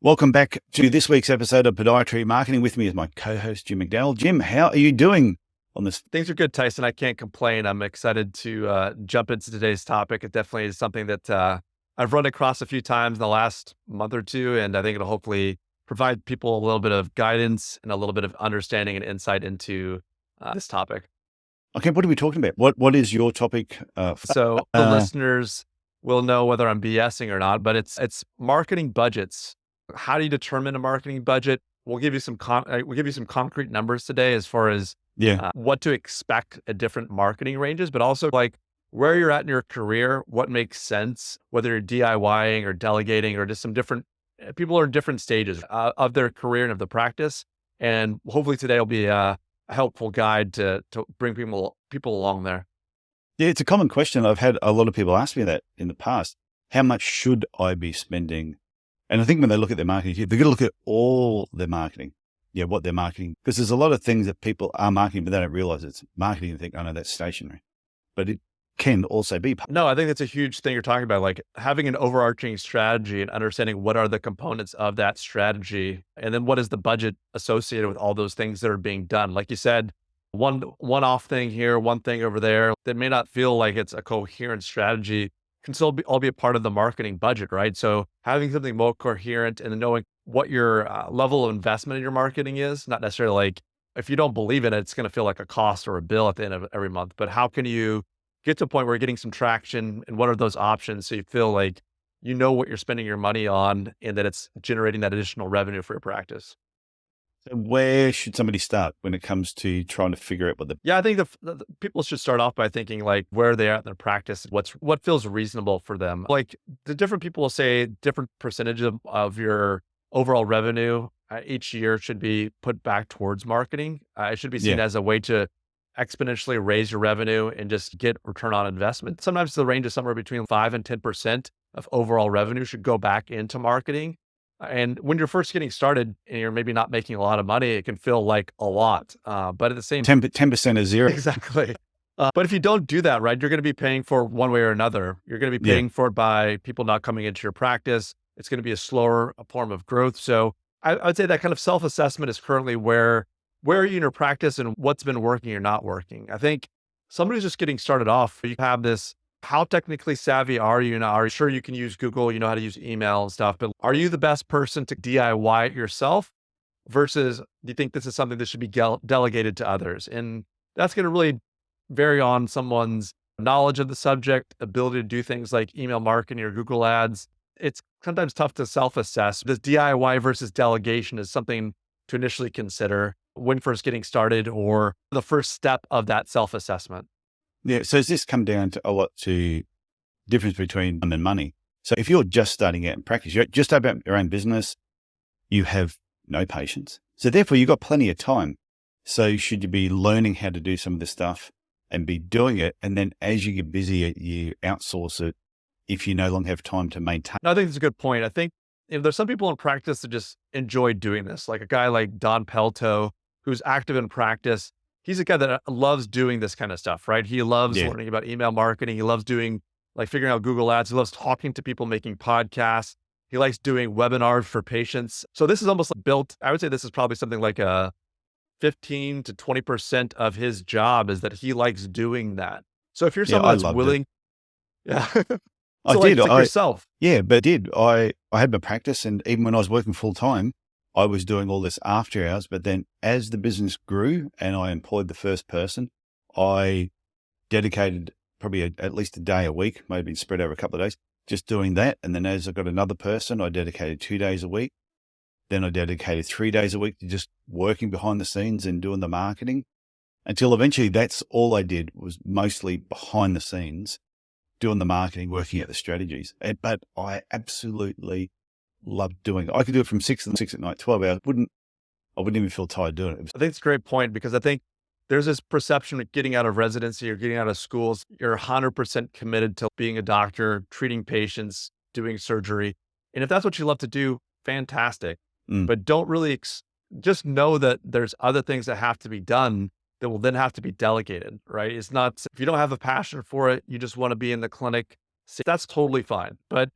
Welcome back to this week's episode of Podiatry Marketing. With me is my co-host, Jim McDannald. Jim, how are you doing on this? Things are good, Tyson. I can't complain. I'm excited to jump into today's topic. It definitely is something that I've run across a few times in the last month or two, and I think it'll hopefully provide people a little bit of guidance and a little bit of understanding and insight into this topic. Okay, what are we talking about? What is your topic? So the listeners will know whether I'm BSing or not, but it's marketing budgets. How do you determine a marketing budget? We'll give you some concrete numbers today as far as what to expect at different marketing ranges, but also like where you're at in your career, what makes sense, whether you're DIYing or delegating or just some different people are in different stages of their career and of the practice. And hopefully today will be a helpful guide to bring people along there. Yeah, it's a common question. I've had a lot of people ask me that in the past. How much should I be spending? And I think when they look at their marketing, they're going to look at all their marketing. Yeah, what they're marketing. Because there's a lot of things that people are marketing, but they don't realize it's marketing and think, oh no, that's stationary. But it can also be. No, I think that's a huge thing you're talking about, like having an overarching strategy and understanding what are the components of that strategy. And then what is the budget associated with all those things that are being done? Like you said, one-off thing here, one thing over there that may not feel like it's a coherent strategy can still all be a part of the marketing budget, right? So having something more coherent and knowing what your level of investment in your marketing is, not necessarily like if you don't believe in it, it's going to feel like a cost or a bill at the end of every month. But how can you get to a point where you're getting some traction and what are those options so you feel like you know what you're spending your money on and that it's generating that additional revenue for your practice? So where should somebody start when it comes to trying to figure out I think the people should start off by thinking like where they are in their practice, what feels reasonable for them. Like the different people will say different percentage of your overall revenue each year should be put back towards marketing. It should be seen as a way to exponentially raise your revenue and just get return on investment. Sometimes the range is somewhere between 5 and 10% of overall revenue should go back into marketing. And when you're first getting started and you're maybe not making a lot of money, it can feel like a lot. But at the same 10% is zero. Exactly. But if you don't do that, right, you're going to be paying for one way or another. You're going to be paying for it by people not coming into your practice. It's going to be a slower form of growth. So I would say that kind of self-assessment is currently where are you in your practice and what's been working or not working. I think somebody's just getting started off. You have this. How technically savvy are you now? Are you sure you can use Google? You know how to use email and stuff, but are you the best person to DIY it yourself versus do you think this is something that should be delegated to others? And that's going to really vary on someone's knowledge of the subject, ability to do things like email marketing or Google ads. It's sometimes tough to self-assess. This DIY versus delegation is something to initially consider when first getting started or the first step of that self-assessment. Yeah. So does this come down to a lot to difference between time and money? So if you're just starting out in practice, you're just about your own business, you have no patience. So therefore you've got plenty of time. So should you be learning how to do some of this stuff and be doing it? And then as you get busier, you outsource it if you no longer have time to maintain. No, I think that's a good point. I think there's some people in practice that just enjoy doing this, like a guy like Don Pelto, who's active in practice. He's a guy that loves doing this kind of stuff, right? He loves learning about email marketing. He loves doing like figuring out Google ads. He loves talking to people, making podcasts. He likes doing webinars for patients. So this is almost like built. I would say this is probably something like a 15 to 20% of his job is that he likes doing that. So if you're someone that's willing, so I did. yourself. Yeah, but I did. I had my practice, and even when I was working full time, I was doing all this after hours. But then as the business grew and I employed the first person, I dedicated probably at least a day a week, maybe spread over a couple of days, just doing that. And then as I got another person, I dedicated 2 days a week. Then I dedicated 3 days a week to just working behind the scenes and doing the marketing until eventually that's all I did was mostly behind the scenes, doing the marketing, working out the strategies. But I absolutely loved doing it. I could do it from 6 at night, 12 hours. I wouldn't even feel tired doing it. I think it's a great point because I think there's this perception of getting out of residency or getting out of schools. You're 100% committed to being a doctor, treating patients, doing surgery. And if that's what you love to do, fantastic. But don't really just know that there's other things that have to be done that will then have to be delegated, right? It's not, if you don't have a passion for it, you just want to be in the clinic, that's totally fine. But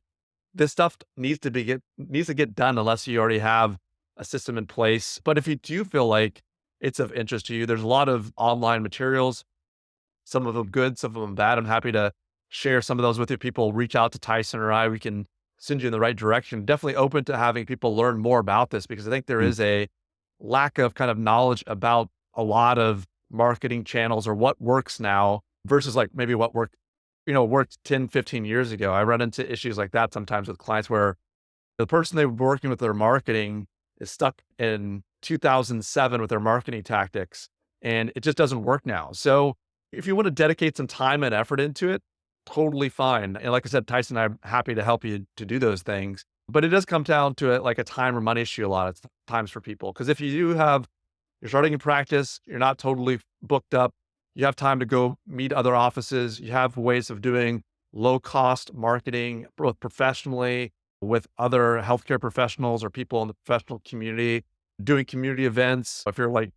this stuff needs to get done unless you already have a system in place. But if you do feel like it's of interest to you, there's a lot of online materials, some of them good, some of them bad. I'm happy to share some of those with you. People reach out to Tyson or I, we can send you in the right direction. Definitely open to having people learn more about this, because I think there Mm. is a lack of kind of knowledge about a lot of marketing channels or what works now versus like maybe what worked 10, 15 years ago. I run into issues like that sometimes with clients where the person they were working with their marketing is stuck in 2007 with their marketing tactics, and it just doesn't work now. So if you want to dedicate some time and effort into it, totally fine. And like I said, Tyson, I'm happy to help you to do those things. But it does come down to it like a time or money issue a lot of times for people. Because if you do have, you're starting in practice, you're not totally booked up, you have time to go meet other offices, you have ways of doing low cost marketing, both professionally with other healthcare professionals or people in the professional community, doing community events. If you're like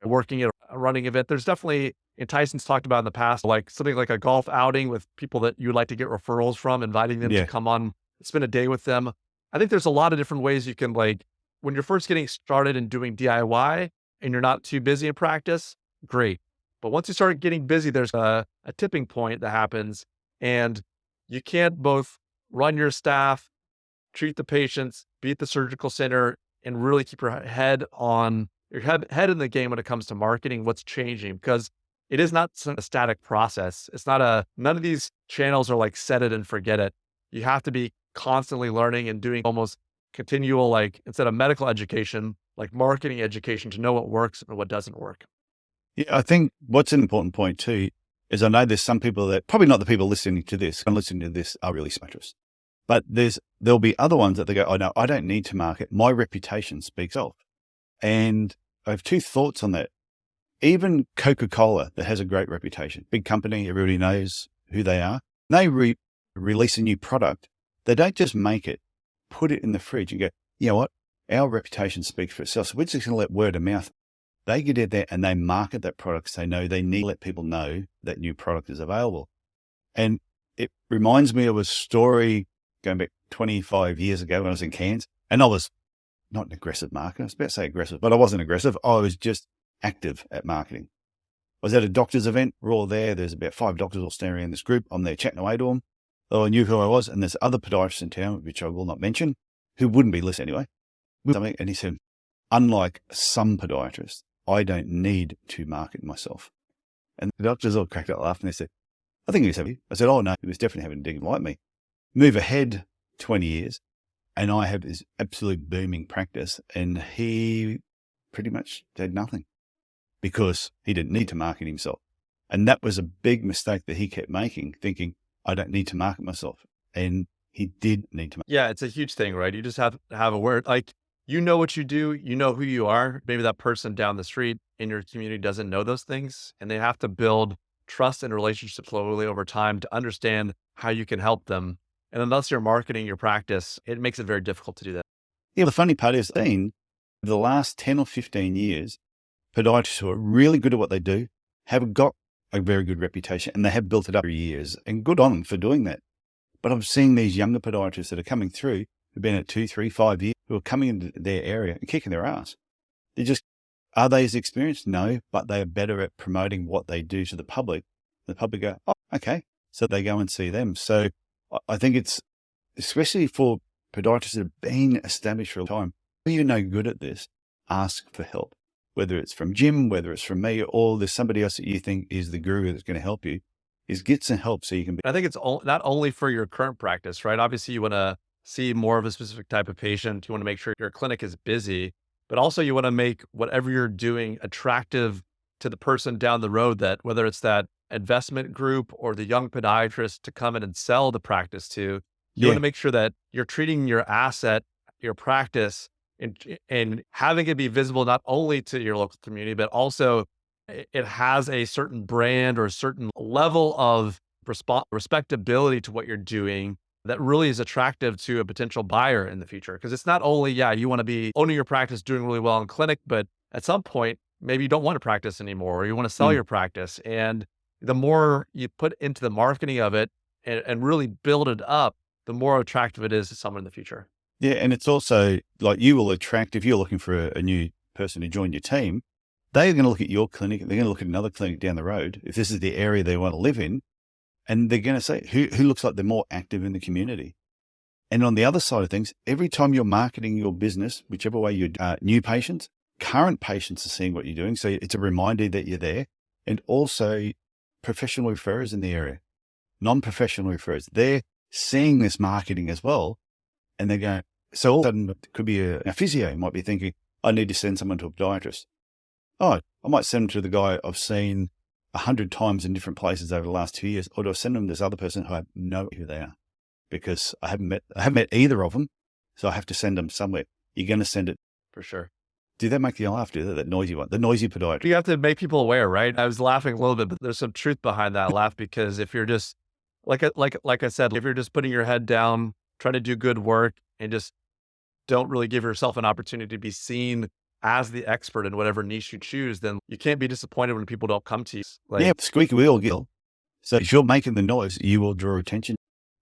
working at a running event, there's definitely, and Tyson's talked about in the past, like something like a golf outing with people that you'd like to get referrals from, inviting them to Yeah. come on, spend a day with them. I think there's a lot of different ways you can, like, when you're first getting started and doing DIY and you're not too busy in practice, great. But once you start getting busy, there's a tipping point that happens, and you can't both run your staff, treat the patients, be at the surgical center, and really keep your head in the game when it comes to marketing, what's changing, because it is not a static process. It's not none of these channels are like set it and forget it. You have to be constantly learning and doing almost continual, like instead of medical education, like marketing education to know what works and what doesn't work. Yeah, I think what's an important point too is I know there's some people that probably not the people listening to this and listening to this are really smarters, but there'll be other ones that they go, oh no, I don't need to market. My reputation speaks of. And I have two thoughts on that. Even Coca-Cola, that has a great reputation, big company, everybody knows who they are. They release a new product. They don't just make it, put it in the fridge and go, you know what? Our reputation speaks for itself. So we're just going to let word of mouth. They get out there and they market that product. So they know they need to let people know that new product is available. And it reminds me of a story going back 25 years ago when I was in Cairns, and I was not an aggressive marketer. I was about to say aggressive, but I wasn't aggressive. I was just active at marketing. I was at a doctor's event. We're all there. There's about 5 doctors all staring in this group. I'm there chatting away to them. Though I knew who I was. And there's other podiatrists in town, which I will not mention, who wouldn't be listening anyway. And he said, unlike some podiatrists, I don't need to market myself. And the doctors all cracked up laughing. They said, I think he was happy. I said, oh no, he was definitely having a dig like me. Move ahead 20 years. And I have this absolute booming practice, and he pretty much did nothing because he didn't need to market himself. And that was a big mistake that he kept making, thinking, I don't need to market myself. And he did need to. Yeah, it's a huge thing, right? You just have to have a word, like, you know what you do, you know who you are. Maybe that person down the street in your community doesn't know those things, and they have to build trust and relationships slowly over time to understand how you can help them. And unless you're marketing your practice, it makes it very difficult to do that. Yeah, the funny part is, the last 10 or 15 years, podiatrists who are really good at what they do have got a very good reputation, and they have built it up for years, and good on them for doing that. But I'm seeing these younger podiatrists that are coming through, who've been at 2, 3, 5 years, who are coming into their area and kicking their ass. Are they as experienced? No, but they are better at promoting what they do to the public. The public go, oh, okay. So they go and see them. So I think it's, especially for podiatrists that have been established for a time, if you're no good at this, ask for help. Whether it's from Jim, whether it's from me, or there's somebody else that you think is the guru that's going to help you, is get some help so you can be. I think it's not only for your current practice, right? Obviously, you want to see more of a specific type of patient. You want to make sure your clinic is busy, but also you want to make whatever you're doing attractive to the person down the road, that whether it's that investment group or the young podiatrist to come in and sell the practice to, you want to make sure that you're treating your asset, your practice, and having it be visible not only to your local community, but also it has a certain brand or a certain level of respectability to what you're doing that really is attractive to a potential buyer in the future. Because it's not only, you want to be owning your practice, doing really well in clinic, but at some point, maybe you don't want to practice anymore, or you want to sell your practice. And the more you put into the marketing of it and really build it up, the more attractive it is to someone in the future. Yeah. And it's also like you will attract, if you're looking for a new person to join your team, they're going to look at your clinic. They're going to look at another clinic down the road. If this is the area they want to live in, and they're going to say, who looks like they're more active in the community? And on the other side of things, every time you're marketing your business, whichever way you new patients, current patients are seeing what you're doing. So it's a reminder that you're there. And also professional referrers in the area, non-professional referrers, they're seeing this marketing as well. And they're going, so all of a sudden it could be a physio might be thinking, I need to send someone to a podiatrist. Oh, I might send them to the guy I've seen 100 times in different places over the last 2 years, or do I send them to this other person who I know who they are? Because I haven't met either of them, so I have to send them somewhere. You're going to send it. For sure. Do that make you laugh? Do that noisy one, the noisy podiatrist? You have to make people aware, right? I was laughing a little bit, but there's some truth behind that laugh, because if you're just like I said, if you're just putting your head down, trying to do good work, and just don't really give yourself an opportunity to be seen as the expert in whatever niche you choose, then you can't be disappointed when people don't come to you. Yeah, squeaky wheel, Gil. So if you're making the noise, you will draw attention.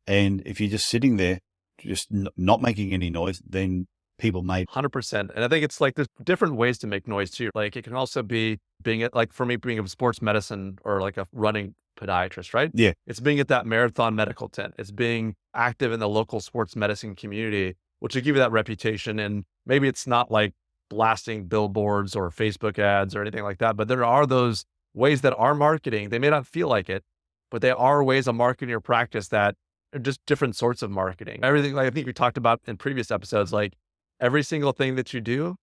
And if you're just sitting there, just not making any noise, then people may. 100%. And I think it's like there's different ways to make noise too. Like it can also be being like for me, being a sports medicine or like a running podiatrist, right? Yeah. It's being at that marathon medical tent. It's being active in the local sports medicine community, which will give you that reputation. And maybe it's not like blasting billboards or Facebook ads or anything like that, but there are those ways that are marketing. They may not feel like it, but they are ways of marketing your practice that are just different sorts of marketing. Everything, like I think we talked about in previous episodes, like every single thing that you do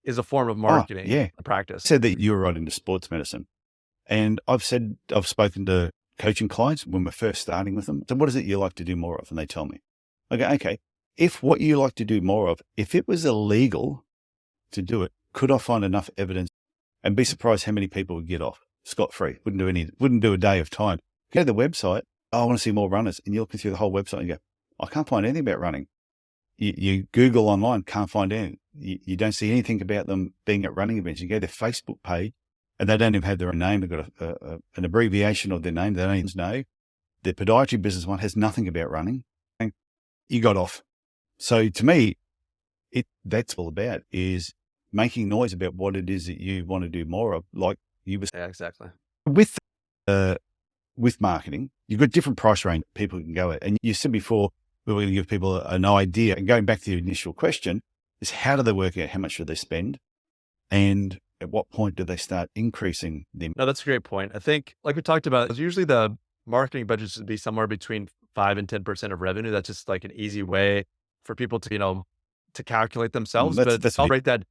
is a form of marketing. Yeah. Practice. I said that you were right into sports medicine. And I've spoken to coaching clients when we're first starting with them. So what is it you like to do more of? And they tell me, okay, if what you like to do more of, if it was illegal to do it, could I find enough evidence? And be surprised how many people would get off scot-free. Wouldn't do a day of time. Go to the website. Oh, I want to see more runners. And you're looking through the whole website and you go, I can't find anything about running. You Google online, can't find anything. You don't see anything about them being at running events. You go to their Facebook page and they don't even have their own name. They've got an abbreviation of their name. They don't even know. Their podiatry business one has nothing about running. And you got off. So to me, that's all about is making noise about what it is that you want to do more of. Like you were saying. Yeah, exactly. With marketing, you've got different price range people can go at. And you said before, we were going to give people an idea. And going back to the initial question is how do they work out how much should they spend? And at what point do they start increasing them? No, that's a great point. I think like we talked about, usually the marketing budget should be somewhere between 5 and 10% of revenue. That's just like an easy way for people to, to calculate themselves. I'll break that.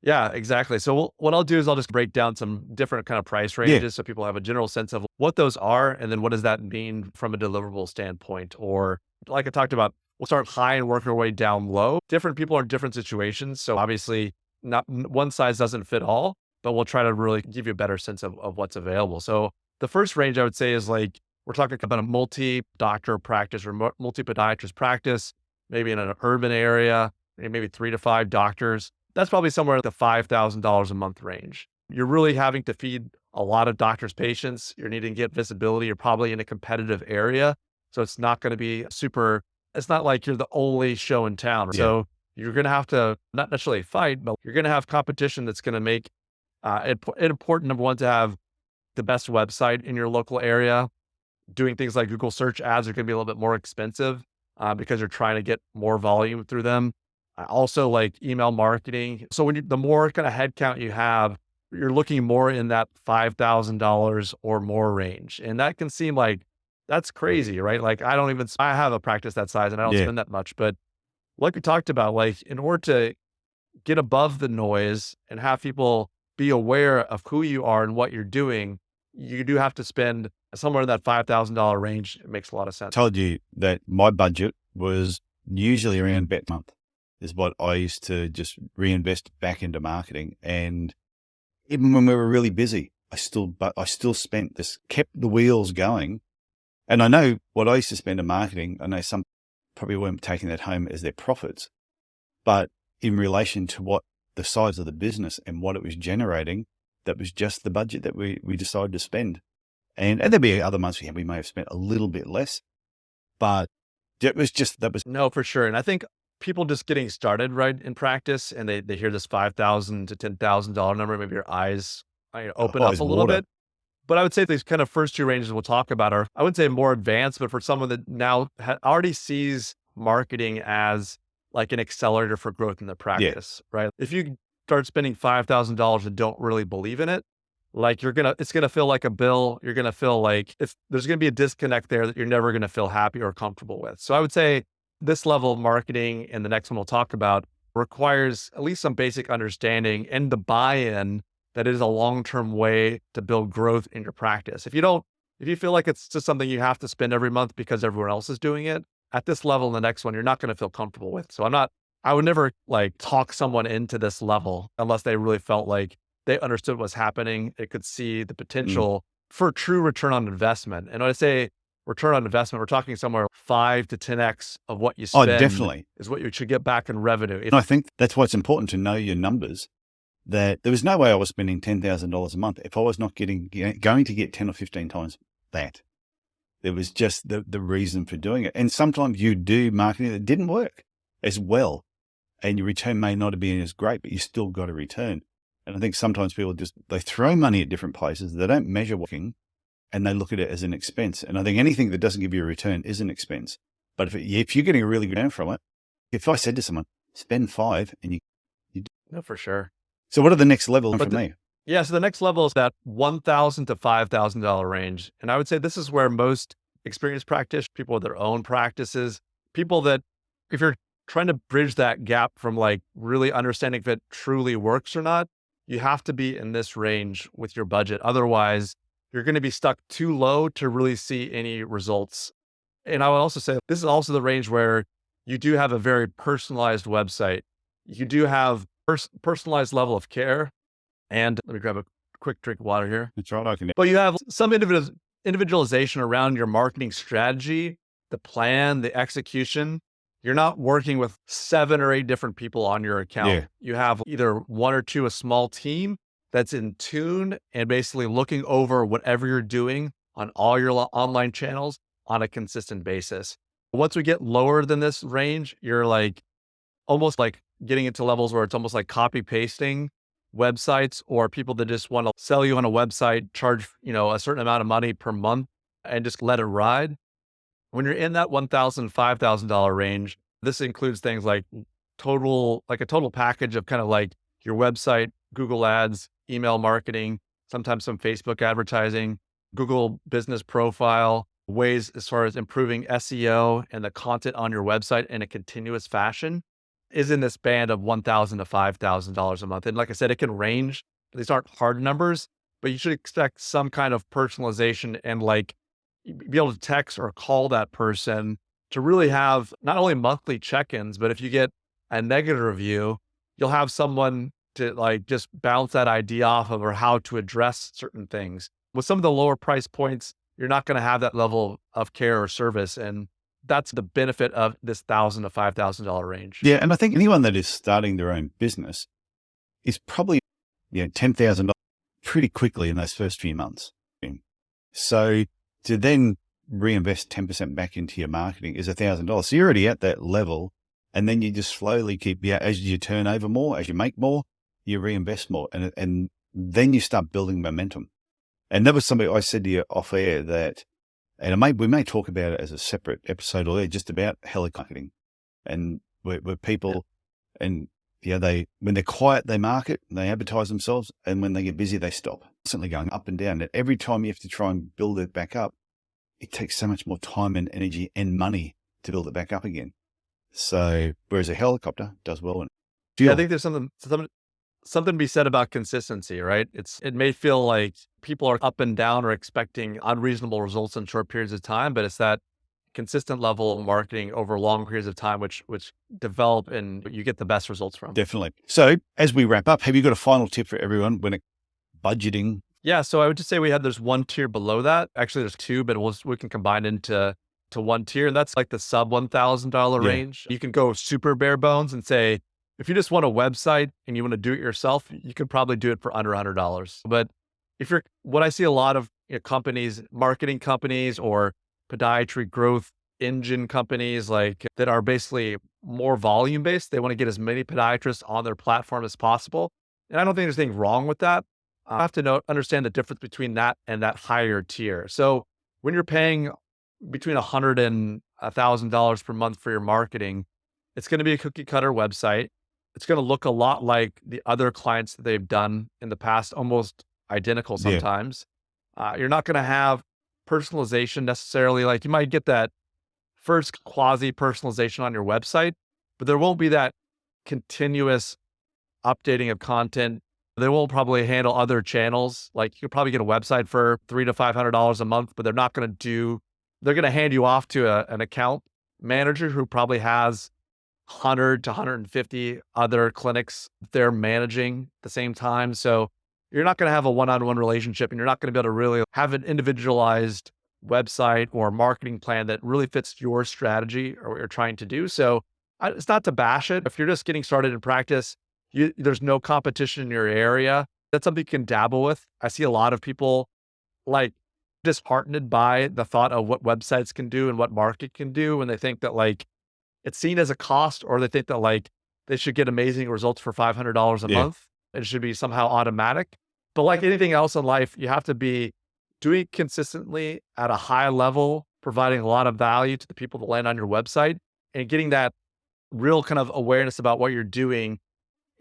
Yeah, exactly. So what I'll do is I'll just break down some different kind of price ranges so people have a general sense of what those are. And then what does that mean from a deliverable standpoint? Or like I talked about, we'll start high and work our way down low. Different people are in different situations. So obviously not one size doesn't fit all, but we'll try to really give you a better sense of what's available. So the first range I would say is like, we're talking about a multi-doctor practice or multi-podiatrist practice, maybe in an urban area, maybe 3 to 5 doctors. That's probably somewhere in the $5,000 a month range. You're really having to feed a lot of doctors' patients. You're needing to get visibility. You're probably in a competitive area. So it's not going to be it's not like you're the only show in town. Yeah. So you're going to have to not necessarily fight, but you're going to have competition that's going to make it important, number one, to have the best website in your local area. Doing things like Google search ads are going to be a little bit more expensive because you're trying to get more volume through them. Also like email marketing. So the more kind of headcount you have, you're looking more in that $5,000 or more range. And that can seem like that's crazy, right? Like I have a practice that size and I don't spend that much, but like we talked about, like in order to get above the noise and have people be aware of who you are and what you're doing, you do have to spend somewhere in that $5,000 range. It makes a lot of sense. I told you that my budget was usually around a month is what I used to just reinvest back into marketing. And even when we were really busy, I still spent this, kept the wheels going. And I know what I used to spend in marketing. I know some probably weren't taking that home as their profits, but in relation to what the size of the business and what it was generating, that was just the budget that we decided to spend. And there'd be other months we may have spent a little bit less, but That was, No, for sure. And I think people just getting started, right, in practice, and they hear this $5,000 to $10,000 number, maybe your eyes open up eyes a little water. bit. But I would say these kind of first two ranges we'll talk about are, I wouldn't say more advanced, but for someone that now already sees marketing as like an accelerator for growth in the Yeah. practice, right? If you start spending $5,000 and don't really believe in it, like it's gonna feel like a bill. You're gonna feel like there's gonna be a disconnect there that you're never gonna feel happy or comfortable with. So I would say this level of marketing and the next one we'll talk about requires at least some basic understanding and the buy-in that is a long-term way to build growth in your practice. If you feel like it's just something you have to spend every month because everyone else is doing it, at this level and the next one, you're not going to feel comfortable with. So I would never like talk someone into this level unless they really felt like they understood what's happening. They could see the Mm. potential for true return on investment. And when I say return on investment, we're talking somewhere 5 to 10x of what you Oh, spend definitely. is what you should get back in revenue. And I think that's why it's important to know your numbers. That there was no way I was spending $10,000 a month if I was not going to get 10 or 15 times that. It was just the reason for doing it. And sometimes you do marketing that didn't work as well, and your return may not have been as great, but you still got a return. And I think sometimes people they throw money at different places. They don't measure working, and they look at it as an expense. And I think anything that doesn't give you a return is an expense. But if you're getting a really good return from it, if I said to someone, spend 5 and you No, for sure. so what are the next levels for me? Yeah, so the next level is that $1,000 to $5,000 range. And I would say this is where most experienced practitioners, people with their own practices, people that if you're trying to bridge that gap from like really understanding if it truly works or not, you have to be in this range with your budget. Otherwise, you're going to be stuck too low to really see any results. And I would also say this is also the range where you do have a very personalized website. You do have personalized level of care. And let me grab a quick drink of water here. That's right. I can. But you have some individualization around your marketing strategy, the plan, the execution. You're not working with 7 or 8 different people on your account. Yeah. You have either 1 or 2, a small team that's in tune and basically looking over whatever you're doing on all your online channels on a consistent basis. Once we get lower than this range, you're like almost like getting into levels where it's almost like copy pasting websites or people that just want to sell you on a website, charge, a certain amount of money per month and just let it ride. When you're in that $1,000, $5,000 range, this includes things like a total package of kind of like your website, Google ads, email marketing, sometimes some Facebook advertising, Google business profile, ways as far as improving SEO and the content on your website in a continuous fashion is in this band of $1,000 to $5,000 a month. And like I said, it can range. These aren't hard numbers, but you should expect some kind of personalization and like be able to text or call that person to really have not only monthly check-ins, but if you get a negative review, you'll have someone to like just bounce that idea off of or how to address certain things. With some of the lower price points, you're not going to have that level of care or service. And that's the benefit of this $1,000 to $5,000 range. Yeah. And I think anyone that is starting their own business is probably, $10,000 pretty quickly in those first few months. So to then reinvest 10% back into your marketing is $1,000. So you're already at that level. And then you just slowly keep, as you turn over more, as you make more, you reinvest more. And then you start building momentum. And that was something I said to you off air that, and we may talk about it as a separate episode or just about marketing and where people, and when they're quiet, they market, they advertise themselves. And when they get busy, they stop. Constantly going up and down. And every time you have to try and build it back up, it takes so much more time and energy and money to build it back up again. So whereas a helicopter does well. And yeah, I think there's something to be said about consistency, right? It may feel like people are up and down or expecting unreasonable results in short periods of time, but it's that consistent level of marketing over long periods of time, which develop and you get the best results from. Definitely. So as we wrap up, have you got a final tip for everyone when budgeting? Yeah. So I would just say there's one tier below that. Actually, there's 2, but we can combine into one tier. And that's like the sub $1,000 range. You can go super bare bones and say, if you just want a website and you want to do it yourself, you could probably do it for under $100. But what I see a lot of companies, marketing companies or podiatry growth engine companies like that are basically more volume based. They want to get as many podiatrists on their platform as possible. And I don't think there's anything wrong with that. I have to understand the difference between that and that higher tier. So when you're paying between $100 and $1,000 per month for your marketing, it's going to be a cookie cutter website. It's going to look a lot like the other clients that they've done in the past, almost identical Yeah. sometimes. You're not going to have personalization necessarily. Like you might get that first quasi personalization on your website, but there won't be that continuous updating of content. They will probably handle other channels. Like you'll probably get a website for $300 to $500 a month, but they're not going to they're going to hand you off to an account manager who probably has 100 to 150 other clinics they're managing at the same time. So you're not going to have a one-on-one relationship, and you're not going to be able to really have an individualized website or marketing plan that really fits your strategy or what you're trying to do. So it's not to bash it. If you're just getting started in practice, there's no competition in your area. That's something you can dabble with. I see a lot of people like disheartened by the thought of what websites can do and what market can do when they think that like it's seen as a cost, or they think that like they should get amazing results for $500 a Yeah. month. It should be somehow automatic. But like anything else in life, you have to be doing it consistently at a high level, providing a lot of value to the people that land on your website, and getting that real kind of awareness about what you're doing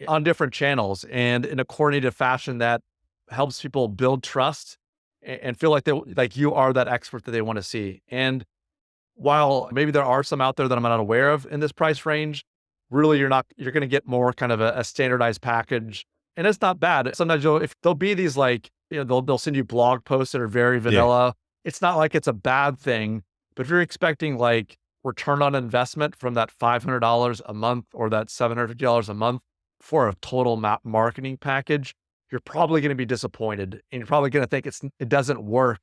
on different channels and in a coordinated fashion that helps people build trust and feel like like you are that expert that they want to see. And while maybe there are some out there that I'm not aware of in this price range, really you're going to get more kind of a standardized package. And it's not bad. Sometimes if there'll be these like, they'll send you blog posts that are very vanilla. It's not like it's a bad thing, but if you're expecting like return on investment from that $500 a month or that $750 a month for a total marketing package, you're probably going to be disappointed, and you're probably going to think it doesn't work.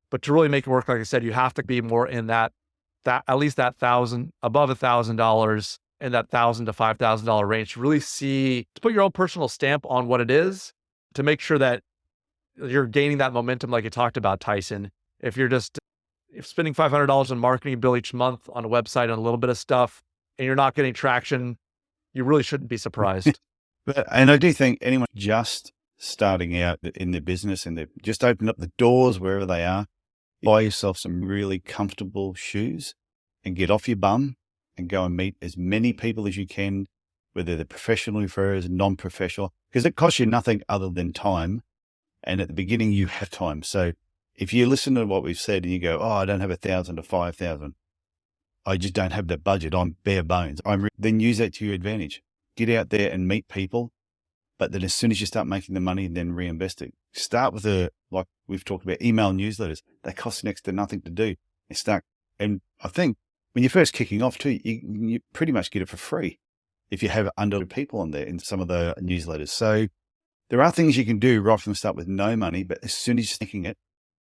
But to really make it work, like I said, you have to be more in that at least that above $1,000 in that $1,000 to $5,000 range to really to put your own personal stamp on what it is, to make sure that you're gaining that momentum like you talked about, Tyson. If spending $500 on marketing bill each month on a website and a little bit of stuff and you're not getting traction, you really shouldn't be surprised. And I do think anyone just starting out in their business and they've just opened up the doors wherever they are, buy yourself some really comfortable shoes and get off your bum and go and meet as many people as you can, whether they're professional referrers, non-professional, because it costs you nothing other than time. And at the beginning, you have time. So if you listen to what we've said and you go, oh, I don't have 1,000 to 5,000, I just don't have that budget, I'm bare bones, then use that to your advantage. Get out there and meet people. But then as soon as you start making the money, then reinvest it. Start with like we've talked about, email newsletters. They cost next to nothing to do. And I think when you're first kicking off too, you pretty much get it for free if you have under people on there in some of the newsletters. So there are things you can do right from the start with no money, but as soon as you're thinking it,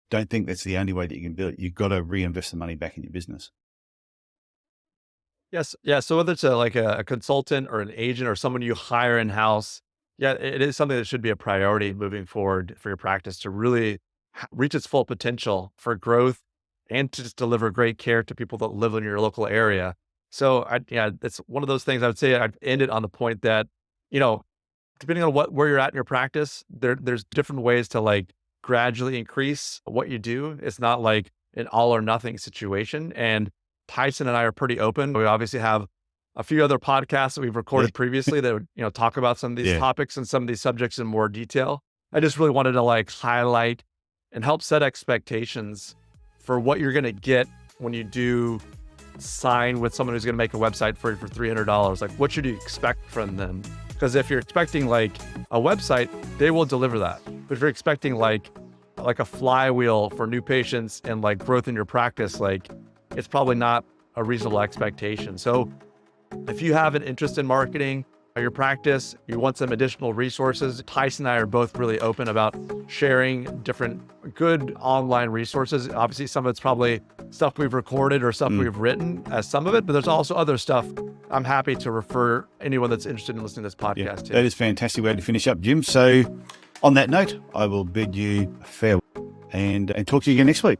don't think that's the only way that you can build it. You've got to reinvest the money back in your business. Yes. Yeah. So whether it's like a consultant or an agent or someone you hire in-house, yeah, it is something that should be a priority moving forward for your practice to really reach its full potential for growth and to just deliver great care to people that live in your local area. So it's one of those things I would say I'd end it on the point that, depending on where you're at in your practice, there's different ways to like gradually increase what you do. It's not like an all or nothing situation. And Tyson and I are pretty open. We obviously have a few other podcasts that we've recorded previously that would, talk about some of these topics and some of these subjects in more detail. I just really wanted to like highlight and help set expectations for what you're going to get when you do sign with someone who's going to make a website for you for $300. Like, what should you expect from them? Because if you're expecting like a website, they will deliver that. But if you're expecting like a flywheel for new patients and like growth in your practice, like it's probably not a reasonable expectation. So if you have an interest in marketing your practice, you want some additional resources, Tyson and I are both really open about sharing different good online resources. Obviously, some of it's probably stuff we've recorded or stuff we've written as some of it, but there's also other stuff I'm happy to refer anyone that's interested in listening to this podcast to. That is a fantastic way to finish up, Jim. So on that note, I will bid you farewell and talk to you again next week.